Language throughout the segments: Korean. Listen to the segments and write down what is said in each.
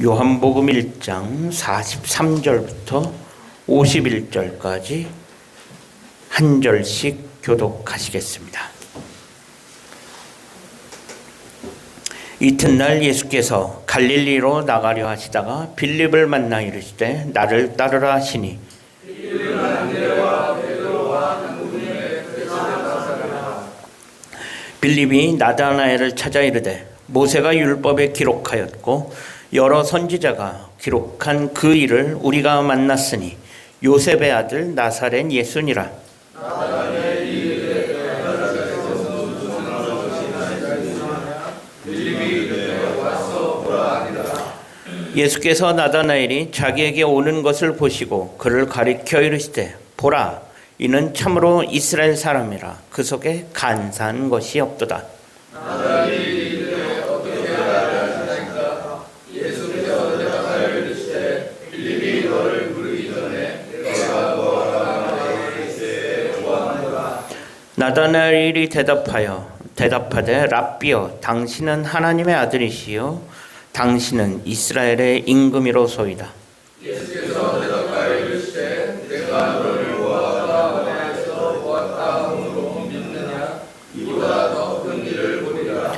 요한복음 1장 43절부터 51절까지 한 절씩 교독하시겠습니다. 이튿날 예수께서 갈릴리로 나가려 하시다가 빌립을 만나 이르시되 나를 따르라 하시니 빌립이 나다나엘을 찾아 이르되 모세가 율법에 기록하였고 여러 선지자가 기록한 그 일을 우리가 만났으니 요셉의 아들 나사렛 예수니라. 예수께서 나다나엘이 자기에게 오는 것을 보시고 그를 가리켜 이르시되 보라, 이는 참으로 이스라엘 사람이라 그 속에 간사한 것이 없도다. 나다나엘이 대답하되 랍비여, 당신은 하나님의 아들이시요 당신은 이스라엘의 임금이로소이다. 예수께서 대답하여 이르시되 내가 너를 보았다 하여서 보았다 함으로 믿느냐? 이보다 더 큰 일을 보리라.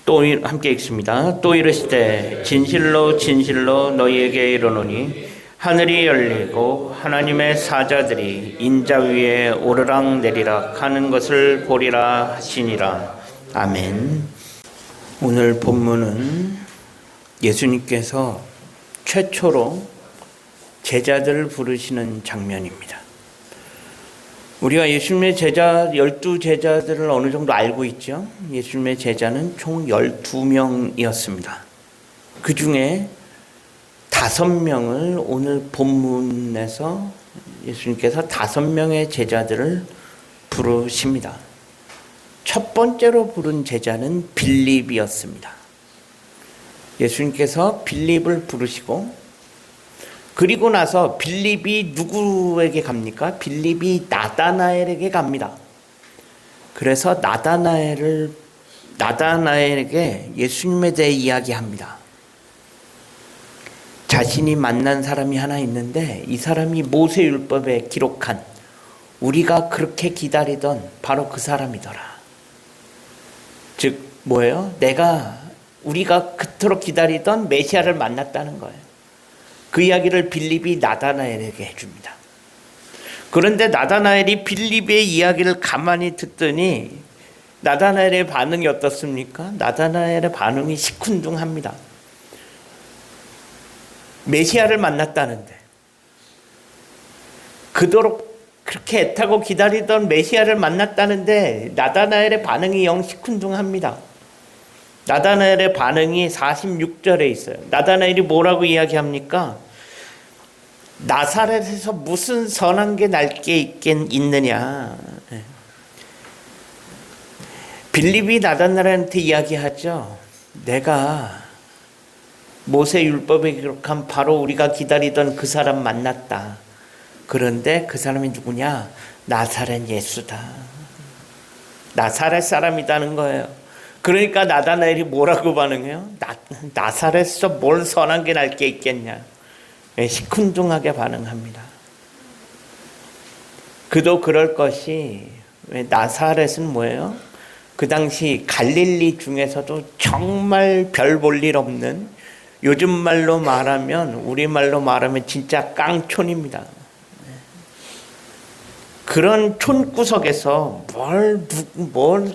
또 함께 읽습니다. 또 이르시되 진실로 진실로 너희에게 이르노니 하늘이 열리고 하나님의 사자들이 인자 위에 오르락 내리락 하는 것을 보리라 하시니라. 아멘. 오늘 본문은 예수님께서 최초로 제자들을 부르시는 장면입니다. 우리가 예수님의 제자 12제자들을 어느 정도 알고 있죠. 예수님의 제자는 총 12명이었습니다. 그 중에 5명을 오늘 본문에서 예수님께서 5명의 제자들을 부르십니다. 첫 번째로 부른 제자는 빌립이었습니다. 예수님께서 빌립을 부르시고 그리고 나서 빌립이 누구에게 갑니까? 빌립이 나다나엘에게 갑니다. 그래서 나다나엘에게 예수님에 대해 이야기합니다. 자신이 만난 사람이 하나 있는데 이 사람이 모세율법에 기록한 우리가 그렇게 기다리던 바로 그 사람이더라. 즉 뭐예요? 우리가 그토록 기다리던 메시아를 만났다는 거예요. 그 이야기를 빌립이 나다나엘에게 해줍니다. 그런데 나다나엘이 빌립의 이야기를 가만히 듣더니 나다나엘의 반응이 어떻습니까? 나다나엘의 반응이 시큰둥합니다. 메시아를 만났다는데, 그토록 그렇게 애타고 기다리던 메시아를 만났다는데 나다나엘의 반응이 영 시큰둥합니다. 나다나엘의 반응이 46절에 있어요. 나다나엘이 뭐라고 이야기합니까? 나사렛에서 무슨 선한 게 날 게 있느냐. 빌립이 나다나엘한테 이야기하죠. 내가 모세 율법에 기록한 바로 우리가 기다리던 그 사람 만났다. 그런데 그 사람이 누구냐? 나사렛 예수다. 나사렛 사람이라는 거예요. 그러니까 나다나엘이 뭐라고 반응해요? 나사렛에서 뭘 선한 게 날 게 있겠냐. 시큰둥하게 반응합니다. 그도 그럴 것이, 나사렛은 뭐예요? 그 당시 갈릴리 중에서도 정말 별 볼 일 없는, 요즘 말로 말하면, 우리말로 말하면 진짜 깡촌입니다. 그런 촌구석에서 뭘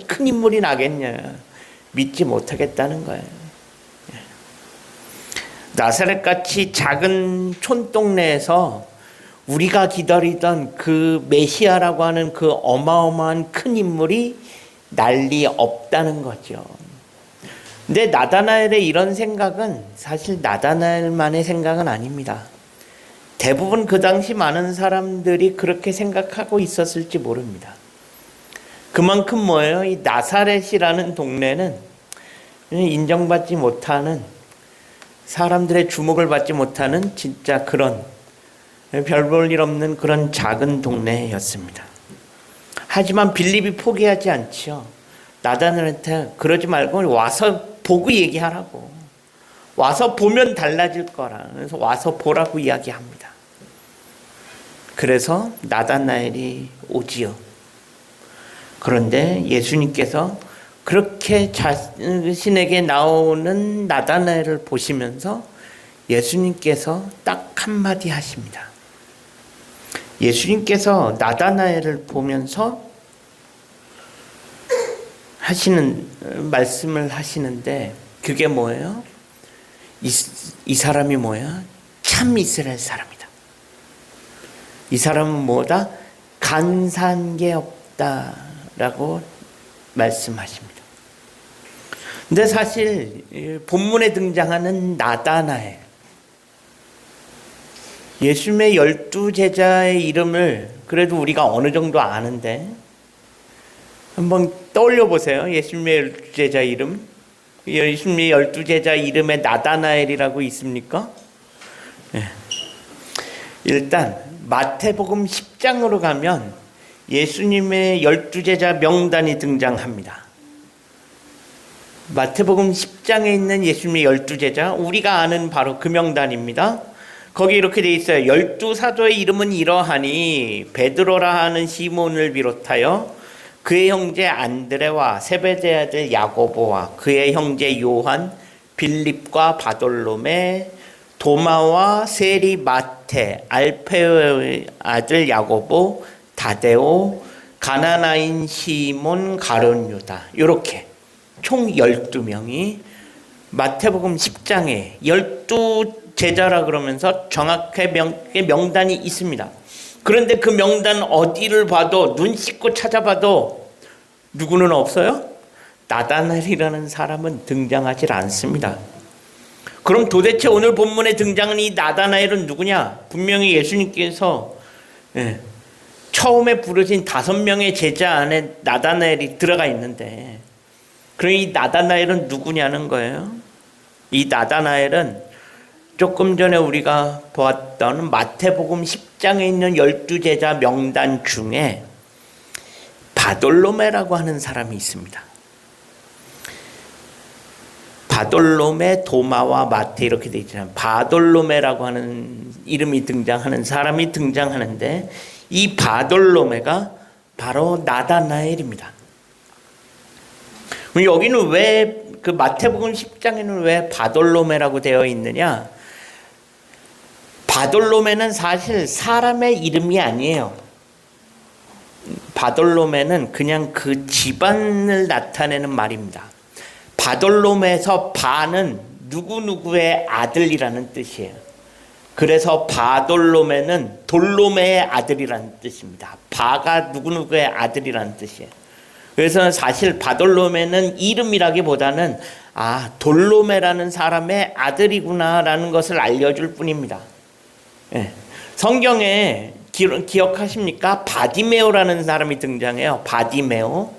큰 인물이 나겠냐. 믿지 못하겠다는 거예요. 나사렛같이 작은 촌동네에서 우리가 기다리던 그 메시아라고 하는 그 어마어마한 큰 인물이 난리 없다는 거죠. 근데 나다나엘의 이런 생각은 사실 나다나엘만의 생각은 아닙니다. 대부분 그 당시 많은 사람들이 그렇게 생각하고 있었을지 모릅니다. 그만큼 뭐예요? 이 나사렛이라는 동네는 인정받지 못하는, 사람들의 주목을 받지 못하는 진짜 그런 별 볼 일 없는 그런 작은 동네였습니다. 하지만 빌립이 포기하지 않죠. 나다나엘한테 그러지 말고 와서 보고 얘기하라고. 와서 보면 달라질 거라. 그래서 와서 보라고 이야기합니다. 그래서 나다나엘이 오지요. 그런데 예수님께서 그렇게 자신에게 나오는 나다나엘을 보시면서 예수님께서 딱 한마디 하십니다. 예수님께서 나다나엘을 보면서 말씀을 하시는데 그게 뭐예요? 이 사람이 뭐야? 참 이스라엘 사람이다. 이 사람은 뭐다? 간사한 게 없다라고 말씀하십니다. 근데 사실 본문에 등장하는 나다나엘, 예수님의 12제자의 이름을 그래도 우리가 어느 정도 아는데 한번 떠올려 보세요. 예수님의 12제자 이름. 예수님의 12제자 이름에 나다나엘이라고 있습니까? 네. 일단 마태복음 10장으로 가면 예수님의 12제자 명단이 등장합니다. 마태복음 10장에 있는 예수님의 12제자, 우리가 아는 바로 그 명단입니다. 거기 이렇게 돼 있어요. 12사도의 이름은 이러하니 베드로라 하는 시몬을 비롯하여 그의 형제 안드레와 세베대의 아들 야고보와 그의 형제 요한, 빌립과 바돌로메, 도마와 세리 마테, 알페오의 아들 야고보, 다데오, 가나나인 시몬, 가룟 유다. 이렇게 총 12명이 마태복음 10장에 12제자라 그러면서 정확하게 명단이 있습니다. 그런데 그 명단 어디를 봐도 눈 씻고 찾아봐도 누구는 없어요? 나다나엘이라는 사람은 등장하지 않습니다. 그럼 도대체 오늘 본문에 등장하는 이 나다나엘은 누구냐? 분명히 예수님께서 처음에 부르신 5명의 제자 안에 나다나엘이 들어가 있는데, 그럼 이 나다나엘은 누구냐는 거예요. 이 나다나엘은 조금 전에 우리가 보았던 마태복음 10장에 있는 12제자 명단 중에 바돌로메라고 하는 사람이 있습니다. 바돌로메, 도마와 마테 이렇게 되어 있잖아요. 바돌로메라고 하는 이름이 등장하는 사람이 등장하는데 이 바돌로메가 바로 나다나엘입니다. 여기는 왜 그 마태복음 10장에는 왜 바돌로메라고 되어 있느냐? 바돌로메는 사실 사람의 이름이 아니에요. 바돌로메는 그냥 그 집안을 나타내는 말입니다. 바돌로메에서 바는 누구누구의 아들이라는 뜻이에요. 그래서 바돌로메는 돌로메의 아들이라는 뜻입니다. 바가 누구누구의 아들이라는 뜻이에요. 그래서 사실 바돌로메는 이름이라기보다는 돌로메라는 사람의 아들이구나라는 것을 알려줄 뿐입니다. 성경에 기억하십니까? 바디메오라는 사람이 등장해요. 바디메오.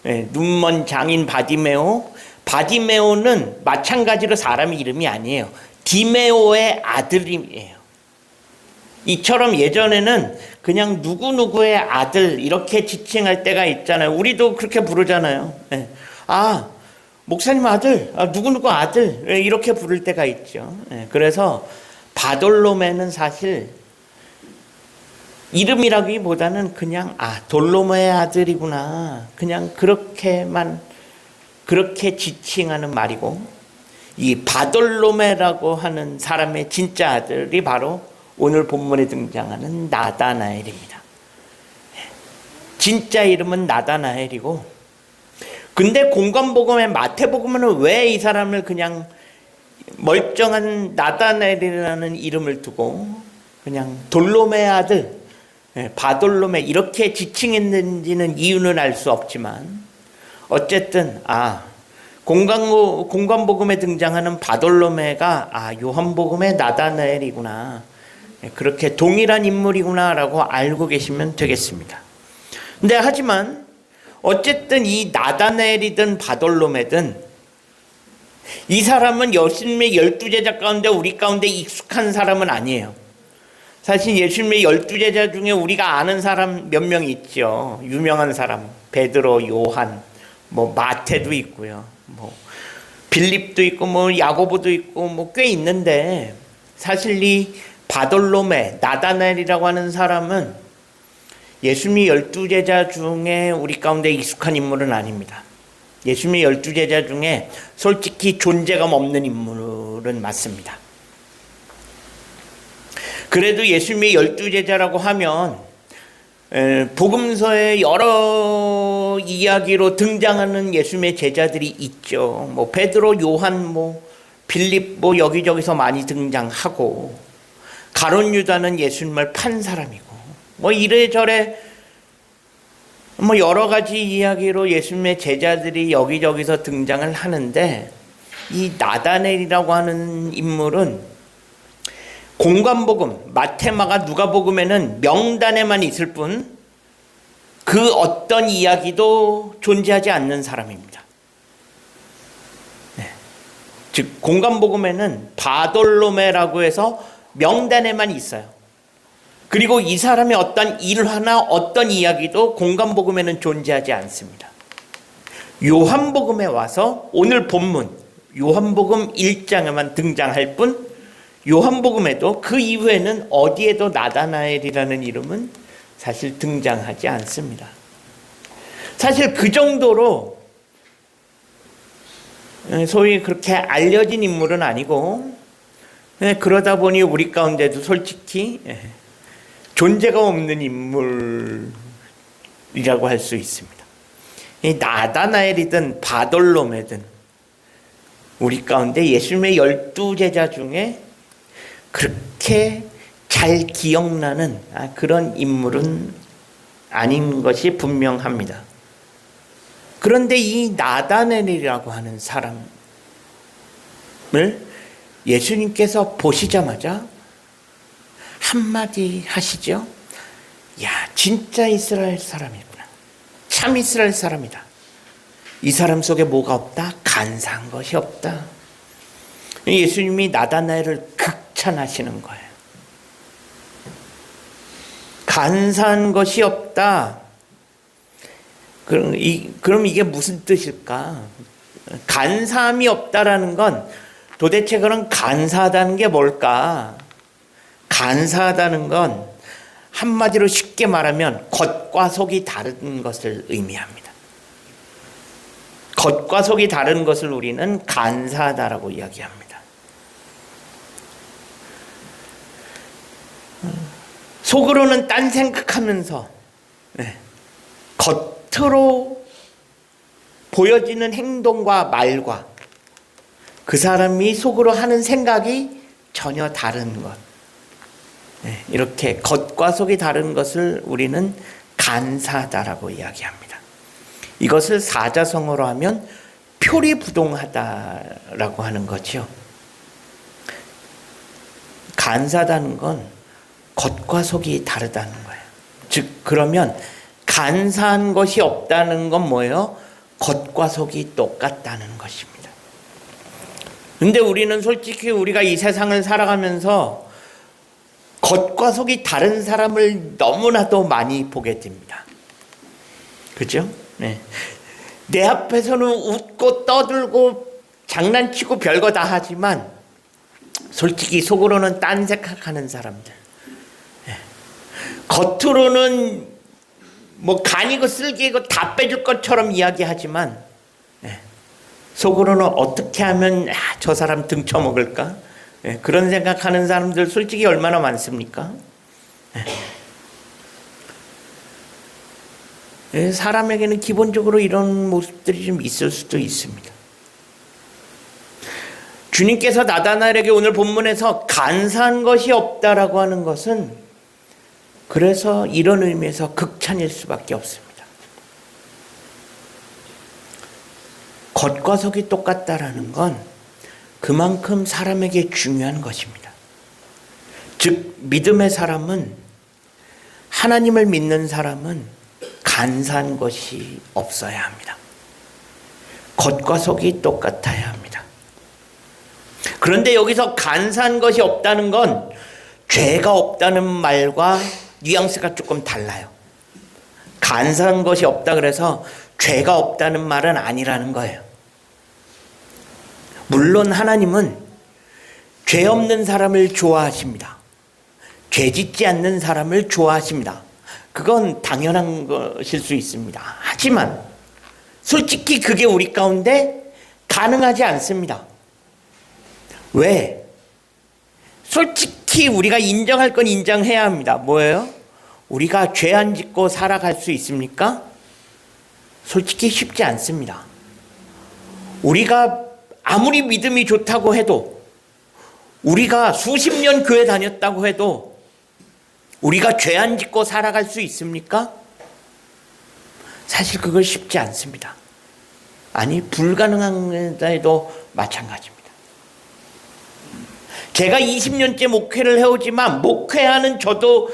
눈먼 장인 바디메오. 바디메오는 마찬가지로 사람 이름이 아니에요. 디메오의 아들이에요. 이처럼 예전에는 그냥 누구누구의 아들 이렇게 지칭할 때가 있잖아요. 우리도 그렇게 부르잖아요. 목사님 아들, 누구누구 아들 이렇게 부를 때가 있죠. 그래서 바돌로메는 사실 이름이라기보다는 그냥 돌로메의 아들이구나, 그냥 그렇게 지칭하는 말이고, 이 바돌로메라고 하는 사람의 진짜 아들이 바로 오늘 본문에 등장하는 나다나엘입니다. 진짜 이름은 나다나엘이고, 근데 공관복음의 마태복음은 왜 이 사람을 그냥 멀쩡한 나다나엘이라는 이름을 두고 그냥 돌로메의 아들, 바돌로메 이렇게 지칭했는지는 이유는 알 수 없지만, 어쨌든 공관복음에 등장하는 바돌로메가 요한복음의 나다나엘이구나, 그렇게 동일한 인물이구나라고 알고 계시면 되겠습니다. 근데 하지만 어쨌든 이 나다나엘이든 바돌로메든 이 사람은 예수님의 12제자 가운데 우리 가운데 익숙한 사람은 아니에요. 사실 예수님의 12제자 중에 우리가 아는 사람 몇 명 있죠. 유명한 사람, 베드로, 요한, 마태도 있고요. 빌립도 있고 뭐 야고보도 있고 뭐 꽤 있는데, 사실 이 바돌로메, 나다나엘이라고 하는 사람은 예수님의 12제자 중에 우리 가운데 익숙한 인물은 아닙니다. 예수님의 12제자 중에 솔직히 존재감 없는 인물은 맞습니다. 그래도 예수님의 12제자라고 하면 복음서에 여러 이야기로 등장하는 예수님의 제자들이 있죠. 뭐 베드로, 요한, 뭐 빌립, 뭐 여기저기서 많이 등장하고, 가룟 유다는 예수님을 판 사람이고, 뭐 이래저래 뭐 여러 가지 이야기로 예수님의 제자들이 여기저기서 등장을 하는데, 이 나다넬이라고 하는 인물은 공관복음, 마태마가 누가복음에는 명단에만 있을 뿐 그 어떤 이야기도 존재하지 않는 사람입니다. 즉 공관복음에는 바돌로메라고 해서 명단에만 있어요. 그리고 이 사람의 어떤 일화나 어떤 이야기도 공관복음에는 존재하지 않습니다. 요한복음에 와서 오늘 본문 요한복음 1장에만 등장할 뿐, 요한복음에도 그 이후에는 어디에도 나다나엘이라는 이름은 사실 등장하지 않습니다. 사실 그 정도로 소위 그렇게 알려진 인물은 아니고, 그러다 보니 우리 가운데도 솔직히 존재가 없는 인물이라고 할 수 있습니다. 이 나다나엘이든 바돌로메든 우리 가운데 예수님의 12제자 중에 그렇게 잘 기억나는 그런 인물은 아닌 것이 분명합니다. 그런데 이 나다넬이라고 하는 사람을 예수님께서 보시자마자 한마디 하시죠. 야, 진짜 이스라엘 사람이구나. 참 이스라엘 사람이다. 이 사람 속에 뭐가 없다? 간사한 것이 없다. 예수님이 나다나엘을 극찬하시는 거예요. 간사한 것이 없다. 그럼 이게 무슨 뜻일까? 간사함이 없다라는 건 도대체 그런 간사하다는 게 뭘까? 간사하다는 건 한마디로 쉽게 말하면 겉과 속이 다른 것을 의미합니다. 겉과 속이 다른 것을 우리는 간사하다라고 이야기합니다. 속으로는 딴 생각하면서 겉으로 보여지는 행동과 말과 그 사람이 속으로 하는 생각이 전혀 다른 것, 이렇게 겉과 속이 다른 것을 우리는 간사하다라고 이야기합니다. 이것을 사자성어로 하면 표리부동하다라고 하는 거죠. 간사하다는 건 겉과 속이 다르다는 거예요. 즉 그러면 간사한 것이 없다는 건 뭐예요? 겉과 속이 똑같다는 것입니다. 근데 우리는 솔직히 우리가 이 세상을 살아가면서 겉과 속이 다른 사람을 너무나도 많이 보게 됩니다. 그죠? 네. 내 앞에서는 웃고 떠들고 장난치고 별거 다 하지만 솔직히 속으로는 딴 생각하는 사람들. 네. 겉으로는 뭐 간이고 쓸개고 다 빼줄 것처럼 이야기하지만 속으로는 어떻게 하면 저 사람 등쳐먹을까? 그런 생각하는 사람들 솔직히 얼마나 많습니까? 사람에게는 기본적으로 이런 모습들이 좀 있을 수도 있습니다. 주님께서 나다나엘에게 오늘 본문에서 간사한 것이 없다라고 하는 것은 그래서 이런 의미에서 극찬일 수밖에 없습니다. 겉과 속이 똑같다라는 건 그만큼 사람에게 중요한 것입니다. 즉 믿음의 사람은, 하나님을 믿는 사람은 간사한 것이 없어야 합니다. 겉과 속이 똑같아야 합니다. 그런데 여기서 간사한 것이 없다는 건 죄가 없다는 말과 뉘앙스가 조금 달라요. 간사한 것이 없다 그래서 죄가 없다는 말은 아니라는 거예요. 물론 하나님은 죄 없는 사람을 좋아하십니다. 죄 짓지 않는 사람을 좋아하십니다. 그건 당연한 것일 수 있습니다. 하지만 솔직히 그게 우리 가운데 가능하지 않습니다. 왜? 솔직히 우리가 인정할 건 인정해야 합니다. 뭐예요? 우리가 죄 안 짓고 살아갈 수 있습니까? 솔직히 쉽지 않습니다. 우리가 아무리 믿음이 좋다고 해도, 우리가 수십 년 교회 다녔다고 해도 우리가 죄 안 짓고 살아갈 수 있습니까? 사실 그걸 쉽지 않습니다. 아니, 불가능한 데도 마찬가지입니다. 제가 20년째 목회를 해오지만 목회하는 저도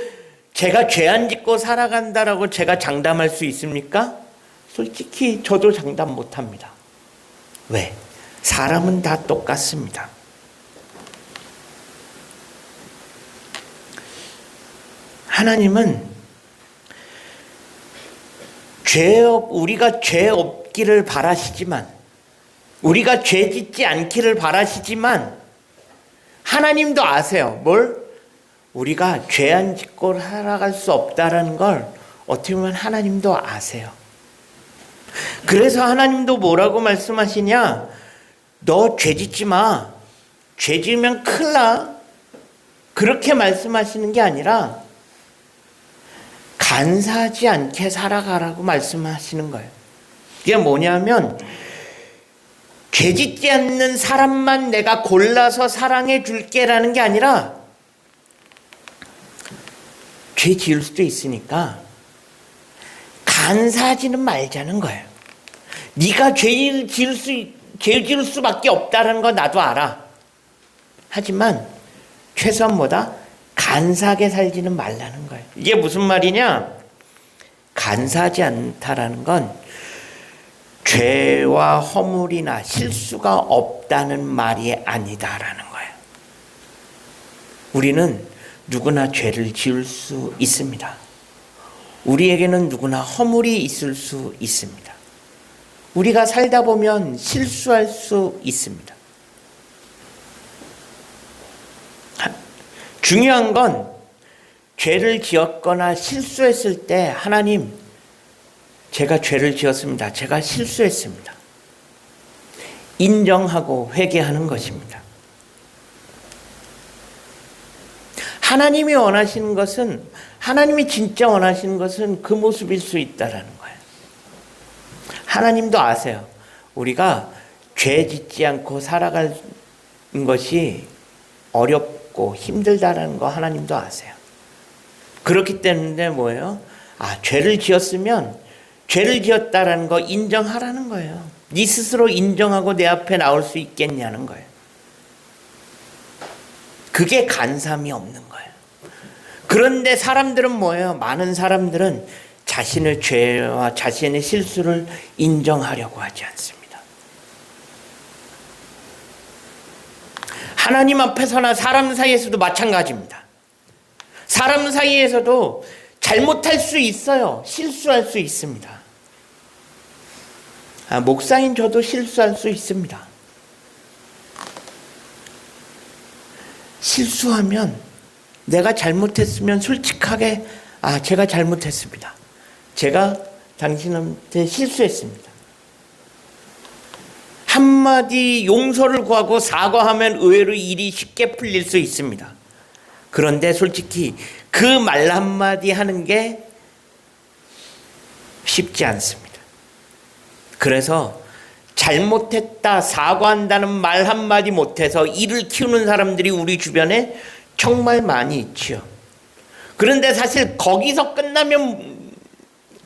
제가 죄 안 짓고 살아간다라고 제가 장담할 수 있습니까? 솔직히 저도 장담 못합니다. 왜? 사람은 다 똑같습니다. 하나님은 우리가 죄 없기를 바라시지만, 우리가 죄 짓지 않기를 바라시지만, 하나님도 아세요. 뭘? 우리가 죄 안 짓고 살아갈 수 없다는 걸 어떻게 보면 하나님도 아세요. 그래서 하나님도 뭐라고 말씀하시냐? 너 죄 짓지 마. 죄 지으면 큰일 나. 그렇게 말씀하시는 게 아니라 간사하지 않게 살아가라고 말씀하시는 거예요. 이게 뭐냐면, 죄 짓지 않는 사람만 내가 골라서 사랑해 줄게라는 게 아니라, 죄 지을 수도 있으니까 간사하지는 말자는 거예요. 네가 죄 지을 수밖에 없다는 거 나도 알아. 하지만 최소한 뭐다? 간사하게 살지는 말라는 거예요. 이게 무슨 말이냐? 간사하지 않다라는 건 죄와 허물이나 실수가 없다는 말이 아니다라는 거예요. 우리는 누구나 죄를 지을 수 있습니다. 우리에게는 누구나 허물이 있을 수 있습니다. 우리가 살다 보면 실수할 수 있습니다. 중요한 건 죄를 지었거나 실수했을 때 하나님, 제가 죄를 지었습니다. 제가 실수했습니다. 인정하고 회개하는 것입니다. 하나님이 원하시는 것은, 하나님이 진짜 원하시는 것은 그 모습일 수 있다라는 거예요. 하나님도 아세요. 우리가 죄 짓지 않고 살아가는 것이 어렵고 힘들다라는 거 하나님도 아세요. 그렇기 때문에 뭐예요? 죄를 지었으면 죄를 지었다라는 거 인정하라는 거예요. 네 스스로 인정하고 내 앞에 나올 수 있겠냐는 거예요. 그게 간삼이 없는 거예요. 그런데 사람들은 뭐예요? 많은 사람들은 자신의 죄와 자신의 실수를 인정하려고 하지 않습니다. 하나님 앞에서나 사람 사이에서도 마찬가지입니다. 사람 사이에서도 잘못할 수 있어요. 실수할 수 있습니다. 목사인 저도 실수할 수 있습니다. 실수하면 내가 잘못했으면 솔직하게 제가 잘못했습니다. 제가 당신한테 실수했습니다. 한마디 용서를 구하고 사과하면 의외로 일이 쉽게 풀릴 수 있습니다. 그런데 솔직히 그 말 한마디 하는 게 쉽지 않습니다. 그래서 잘못했다 사과한다는 말 한마디 못해서 일을 키우는 사람들이 우리 주변에 정말 많이 있지요. 그런데 사실 거기서 끝나면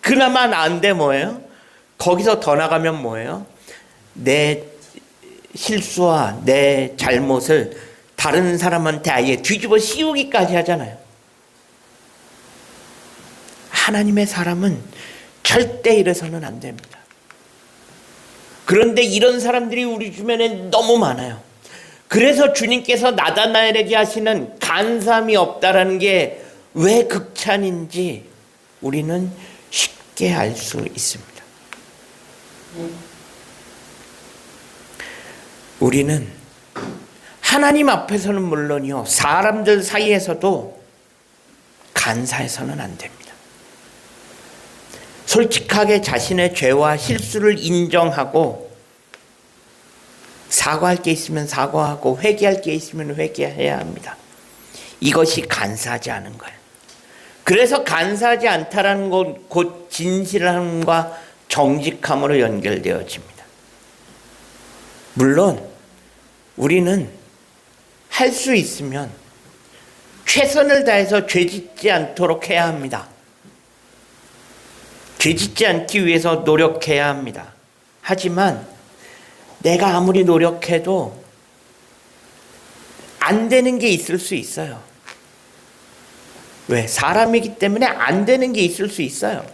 그나마 나은데 뭐예요? 거기서 더 나가면 뭐예요? 내 실수와 내 잘못을 다른 사람한테 아예 뒤집어 씌우기까지 하잖아요. 하나님의 사람은 절대 이래서는 안 됩니다. 그런데 이런 사람들이 우리 주변에 너무 많아요. 그래서 주님께서 나다나엘에게 하시는 간삼이 없다라는 게 왜 극찬인지 우리는 쉽게 알 수 있습니다. 우리는 하나님 앞에서는 물론이요, 사람들 사이에서도 간사해서는 안 됩니다. 솔직하게 자신의 죄와 실수를 인정하고 사과할 게 있으면 사과하고 회개할 게 있으면 회개해야 합니다. 이것이 간사하지 않은 거예요. 그래서 간사하지 않다라는 것, 곧 진실함과 정직함으로 연결되어집니다. 물론 우리는 할 수 있으면 최선을 다해서 죄짓지 않도록 해야 합니다. 죄짓지 않기 위해서 노력해야 합니다. 하지만 내가 아무리 노력해도 안 되는 게 있을 수 있어요. 왜? 사람이기 때문에 안 되는 게 있을 수 있어요.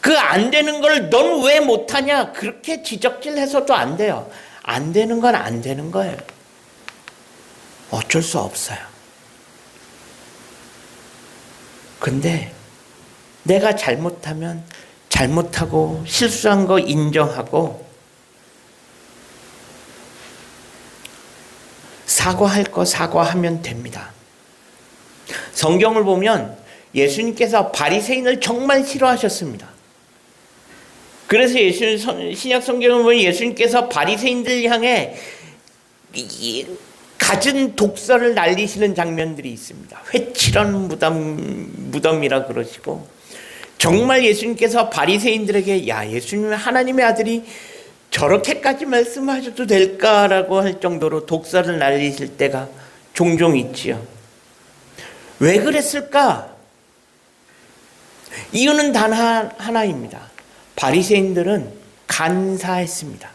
그 안 되는 걸 넌 왜 못하냐? 그렇게 지적질해서도 안 돼요. 안 되는 건 안 되는 거예요. 어쩔 수 없어요. 근데 내가 잘못하면 잘못하고 실수한 거 인정하고 사과할 거 사과하면 됩니다. 성경을 보면 예수님께서 바리새인을 정말 싫어하셨습니다. 그래서 신약 성경을 보면 예수님께서 바리새인들 향해 갖은 독설을 날리시는 장면들이 있습니다. 회칠한 무덤이라 그러시고, 정말 예수님께서 바리새인들에게 야, 예수님은 하나님의 아들이 저렇게까지 말씀하셔도 될까라고 할 정도로 독설을 날리실 때가 종종 있지요. 왜 그랬을까? 이유는 단 하나입니다. 바리새인들은 간사했습니다.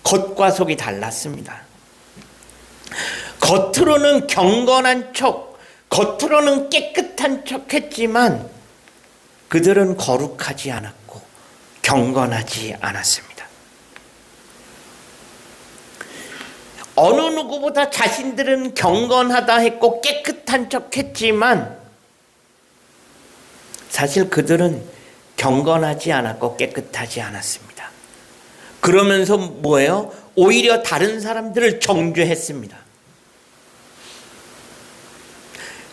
겉과 속이 달랐습니다. 겉으로는 경건한 척, 겉으로는 깨끗한 척 했지만 그들은 거룩하지 않았고 경건하지 않았습니다. 어느 누구보다 자신들은 경건하다 했고 깨끗한 척 했지만 사실 그들은 경건하지 않았고 깨끗하지 않았습니다. 그러면서 뭐예요? 오히려 다른 사람들을 정죄했습니다.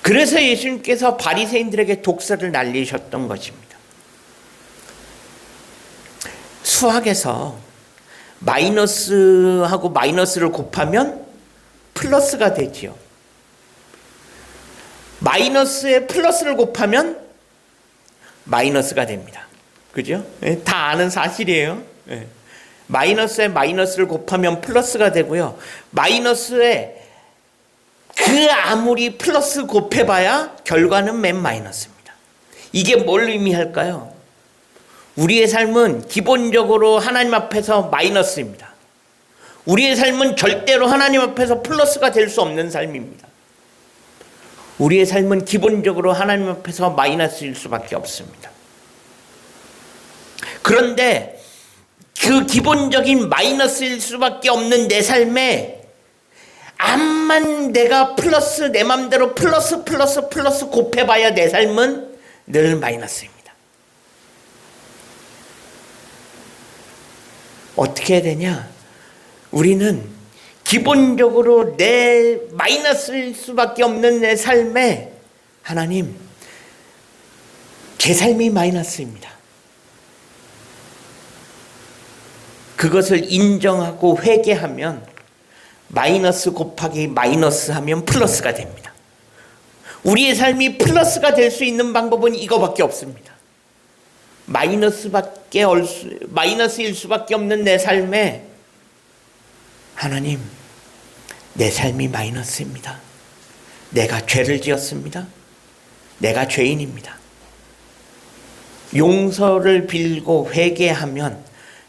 그래서 예수님께서 바리새인들에게 독설을 날리셨던 것입니다. 수학에서 마이너스하고 마이너스를 곱하면 플러스가 되지요. 마이너스에 플러스를 곱하면 마이너스가 됩니다. 그죠? 다 아는 사실이에요. 마이너스에 마이너스를 곱하면 플러스가 되고요. 마이너스에 그 아무리 플러스 곱해봐야 결과는 맨 마이너스입니다. 이게 뭘 의미할까요? 우리의 삶은 기본적으로 하나님 앞에서 마이너스입니다. 우리의 삶은 절대로 하나님 앞에서 플러스가 될 수 없는 삶입니다. 우리의 삶은 기본적으로 하나님 앞에서 마이너스일 수밖에 없습니다. 그런데 그 기본적인 마이너스일 수밖에 없는 내 삶에 암만 내가 플러스, 내 맘대로 플러스 곱해봐야 내 삶은 늘 마이너스입니다. 어떻게 해야 되냐? 우리는 기본적으로 내 마이너스일 수밖에 없는 내 삶에 하나님, 제 삶이 마이너스입니다. 그것을 인정하고 회개하면 마이너스 곱하기 마이너스 하면 플러스가 됩니다. 우리의 삶이 플러스가 될 수 있는 방법은 이거밖에 없습니다. 마이너스일 수밖에 없는 내 삶에 하나님, 내 삶이 마이너스입니다. 내가 죄를 지었습니다. 내가 죄인입니다. 용서를 빌고 회개하면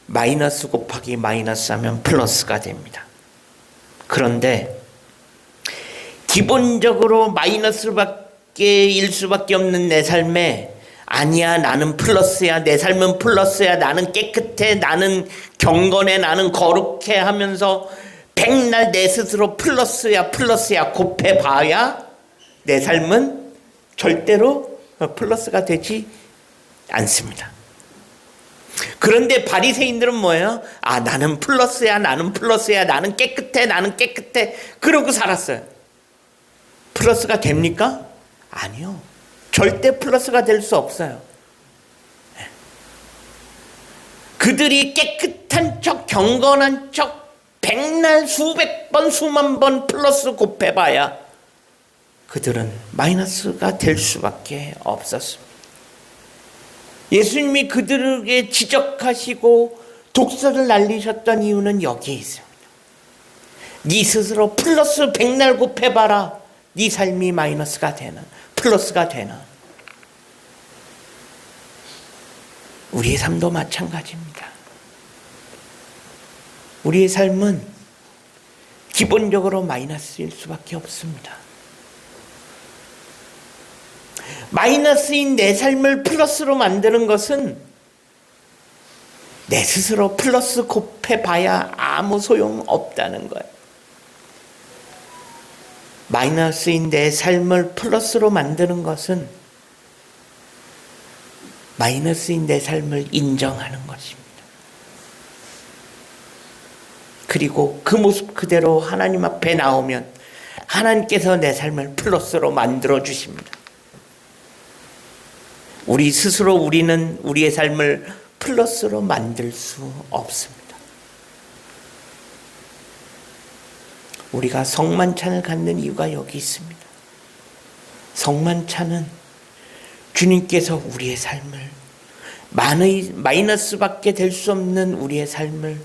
마이너스 곱하기 마이너스 하면 플러스가 됩니다. 그런데 기본적으로 마이너스일 수밖에 없는 내 삶에 아니야, 나는 플러스야, 내 삶은 플러스야, 나는 깨끗해, 나는 경건해, 나는 거룩해 하면서 백날 내 스스로 플러스야 곱해봐야 내 삶은 절대로 플러스가 되지 않습니다. 그런데 바리새인들은 뭐예요? 아, 나는 플러스야, 나는 플러스야, 나는 깨끗해, 나는 깨끗해. 그러고 살았어요. 플러스가 됩니까? 아니요. 절대 플러스가 될 수 없어요. 그들이 깨끗한 척, 경건한 척, 백날 수백 번, 수만 번 플러스 곱해봐야 그들은 마이너스가 될 수밖에 없었습니다. 예수님이 그들에게 지적하시고 독설을 날리셨던 이유는 여기에 있습니다. 네 스스로 플러스 백날 곱해봐라. 네 삶이 마이너스가 되나 플러스가 되나. 우리의 삶도 마찬가지입니다. 우리의 삶은 기본적으로 마이너스일 수밖에 없습니다. 마이너스인 내 삶을 플러스로 만드는 것은 내 스스로 플러스 곱해봐야 아무 소용없다는 거예요. 마이너스인 내 삶을 플러스로 만드는 것은 마이너스인 내 삶을 인정하는 것입니다. 그리고 그 모습 그대로 하나님 앞에 나오면 하나님께서 내 삶을 플러스로 만들어 주십니다. 우리 스스로 우리는 우리의 삶을 플러스로 만들 수 없습니다. 우리가 성만찬을 갖는 이유가 여기 있습니다. 성만찬은 주님께서 우리의 삶을 마이너스밖에 될 수 없는 우리의 삶을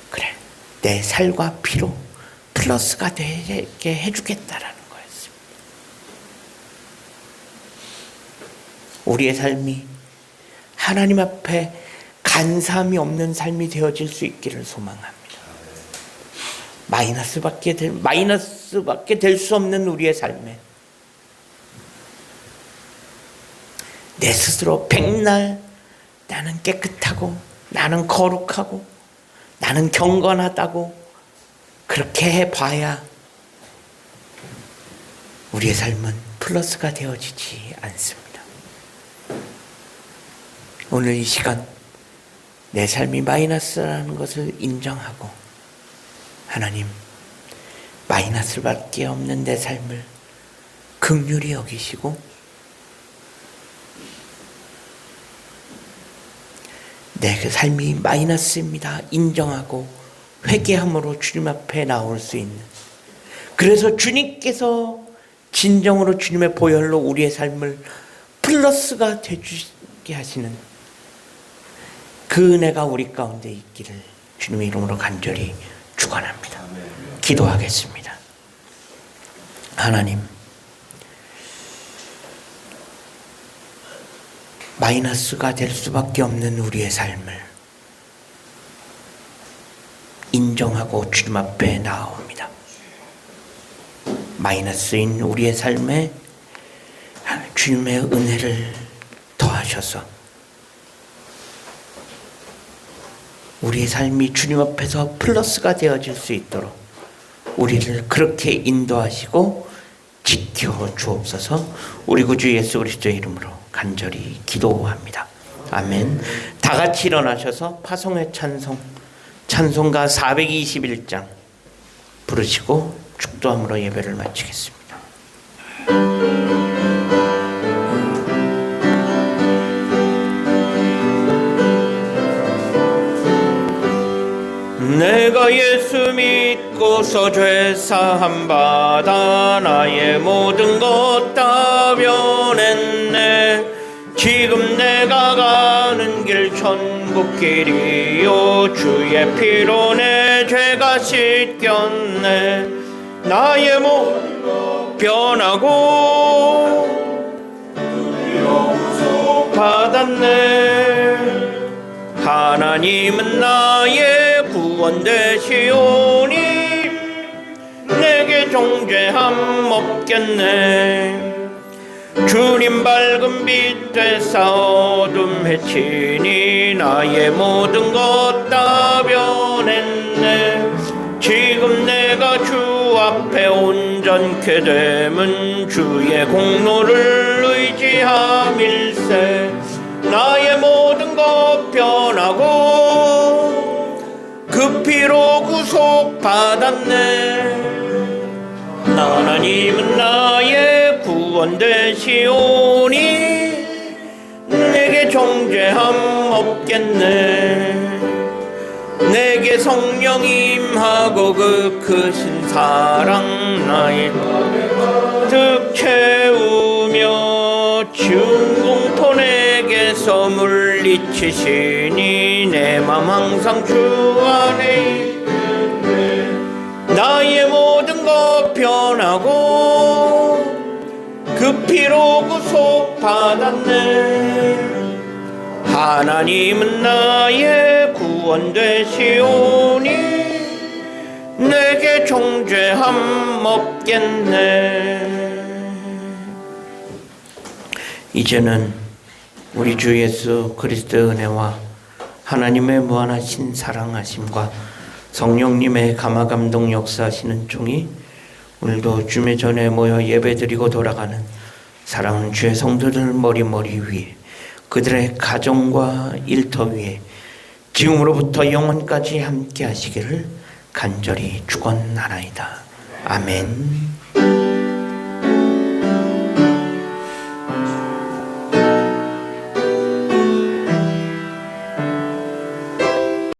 그래 내 살과 피로 플러스가 되게 해주겠다라는 거였습니다. 우리의 삶이 하나님 앞에 간사함이 없는 삶이 되어질 수 있기를 소망합니다. 마이너스밖에 될 수 없는 우리의 삶에 내 스스로 백날 나는 깨끗하고 나는 거룩하고 나는 경건하다고 그렇게 해봐야 우리의 삶은 플러스가 되어지지 않습니다. 오늘 이 시간 내 삶이 마이너스라는 것을 인정하고 하나님 마이너스밖에 없는 내 삶을 긍휼히 여기시고 내 그 삶이 마이너스입니다 인정하고 회개함으로 주님 앞에 나올 수 있는, 그래서 주님께서 진정으로 주님의 보혈로 우리의 삶을 플러스가 되주게 하시는 그 은혜가 우리 가운데 있기를 주님의 이름으로 간절히 축원합니다. 기도하겠습니다. 하나님, 마이너스가 될 수밖에 없는 우리의 삶을 인정하고 주님 앞에 나옵니다. 마이너스인 우리의 삶에 주님의 은혜를 더하셔서 우리의 삶이 주님 앞에서 플러스가 되어질 수 있도록 우리를 그렇게 인도하시고 지켜 주옵소서. 우리 구주 예수 그리스도의 이름으로 간절히 기도합니다. 아멘. 다 같이 일어나셔서 파송의 찬송가 421장 부르시고 축도함으로 예배를 마치겠습니다. 내가 예수 믿고서 죄사함 받아 나의 모든 것 다 변했네. 지금 내가 가는 길 천국길이요 주의 피로 내 죄가 씻겼네. 나의 모든 것 변하고 받았네. 하나님은 나의 구원 되시오니 내게 정죄함 없겠네. 주님 밝은 빛 되사 어둠 해치니 나의 모든 것 다 변했네. 지금 내가 주 앞에 온전케 됨은 주의 공로를 의지함일세. 나의 변하고 그 피로 구속받았네. 하나님은 나의 구원 되시오니 내게 정죄함 없겠네. 내게 성령 임하고 그 크신 사랑 나의 득 채우며 지운 공포 내게서 물리치시니 내 맘 항상 주 안에 나의 모든 것 변하고 그 피로 구속받았네. 하나님은 나의 구원 되시오니 내게 정죄함 없겠네. 이제는 우리 주 예수 그리스도의 은혜와 하나님의 무한하신 사랑하심과 성령님의 감화감동 역사하시는 종이 오늘도 주의 전에 모여 예배드리고 돌아가는 사랑하는 주의 성도들 머리 위에 그들의 가정과 일터 위에 지금으로부터 영원까지 함께 하시기를 간절히 축원하나이다. 아멘.